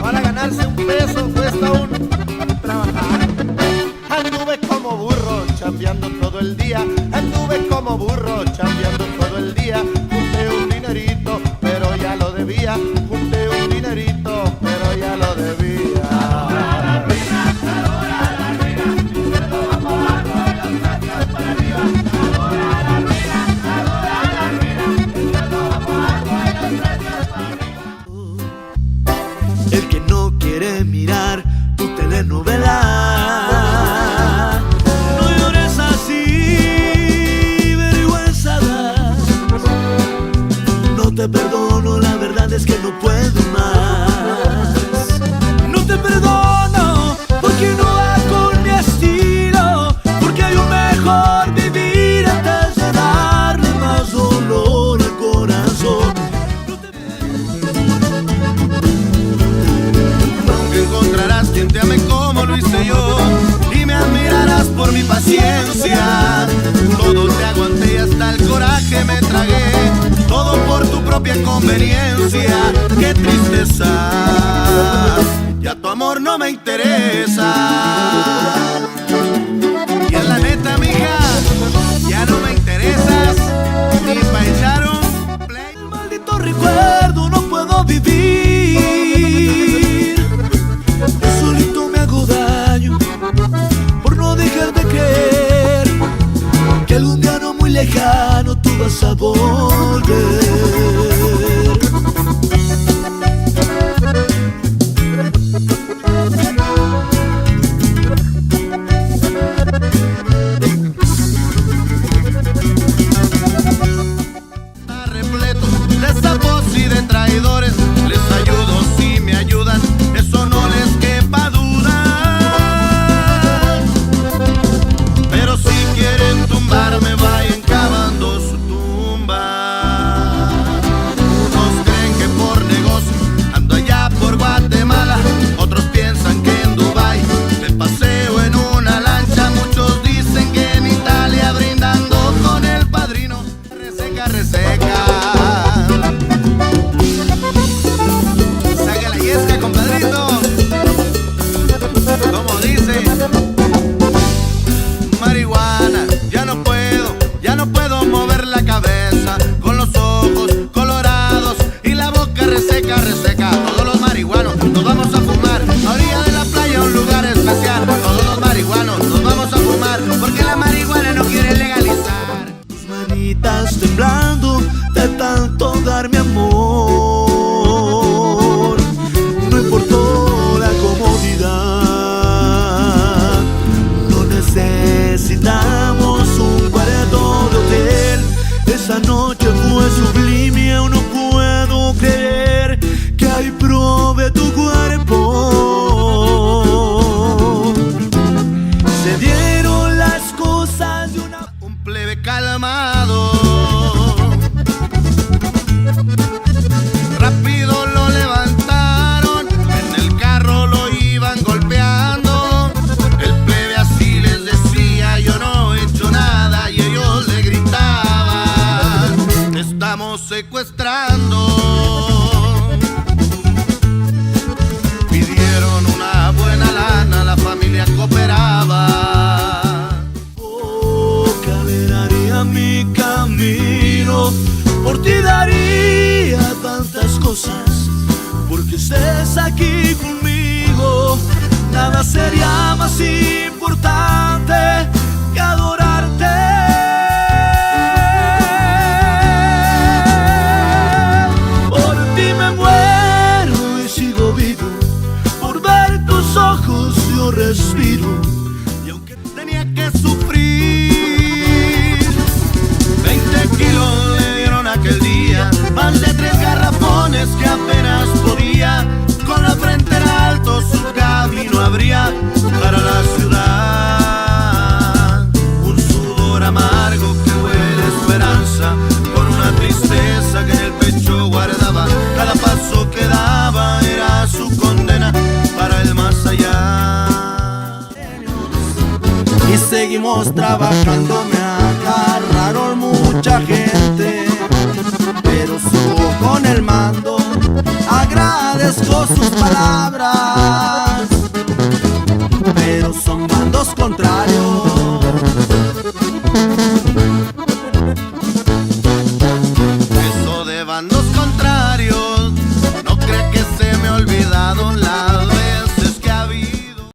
Para ganarse un peso cuesta un trabajar. Anduve como burro chambeando todo el día. Anduve como burro chambeando todo el día. Junté un dinerito, pero ya lo debía. Junté un dinerito, pero ya lo debía. El que no quiere mirar tu telenovela, no llores así, vergüenza das. No te perdono, la verdad es que no puedo más. No te perdono porque no va con mi estilo, porque hay un mejor vivir antes de darle más dolor al corazón. Encontrarás quien te ame como lo hice yo y me admirarás por mi paciencia. Todo te aguanté y hasta el coraje me tragué, todo por tu propia conveniencia. Qué tristeza, ya tu amor no me interesa. Y en la neta, mija, ya no me interesas ni pa' echar un play. El maldito recuerdo no puedo vivir. Solito me hago daño por no dejar de creer que algún día no muy lejano tú vas a volver. Está repleto de sapos y de traidores. Les ayudo si me ayudan, eso no les quepa duda. Pero si quieren tumbarme, vayan cavando su tumba. Unos creen que por negocio ando allá por Guatemala, otros piensan que en Dubái me paseo en una lancha. Muchos dicen que en Italia brindando con el padrino. Reseca, reseca. Saca la yesca, compadrito. Como dice, marihuana, ya no puedo mover la cabeza, con los ojos colorados y la boca reseca, reseca. Todos los marihuanos nos vamos a fumar a orilla de la playa, un lugar especial. Todos los marihuanos nos vamos a fumar porque la marihuana no quiere legalizar. Tus manitas temblando de tanto dar mi amor, no importó la comodidad. No necesitamos un cuarto de hotel. Esa noche fue sublime, aún no puedo creer que ahí probé tu cuerpo. Se dieron las cosas de Un plebe calmado, rápido lo levantaron, en el carro lo iban golpeando. El plebe así les decía: yo no he hecho nada, y ellos le gritaban: te estamos secuestrando. Pidieron una buena lana, la familia cooperaba. Caminaría mi camino, por ti daría tantas cosas, porque estés aquí conmigo. Nada sería más importante que adorarte. Por ti me muero y sigo vivo, por ver tus ojos yo respiro. Y aunque Tenía que sufrir, 20 kilos le dieron aquel día, más de 3 garrafones que apenas podía. Con la frente en alto su camino abría para la ciudad. Un sudor amargo que huele a esperanza, con una tristeza que en el pecho guardaba. Cada paso que daba era su condena para el más allá. Y seguimos trabajando, me agarraron mucha gente, pero subo con el mando. agradezco sus palabras, pero son bandos contrarios.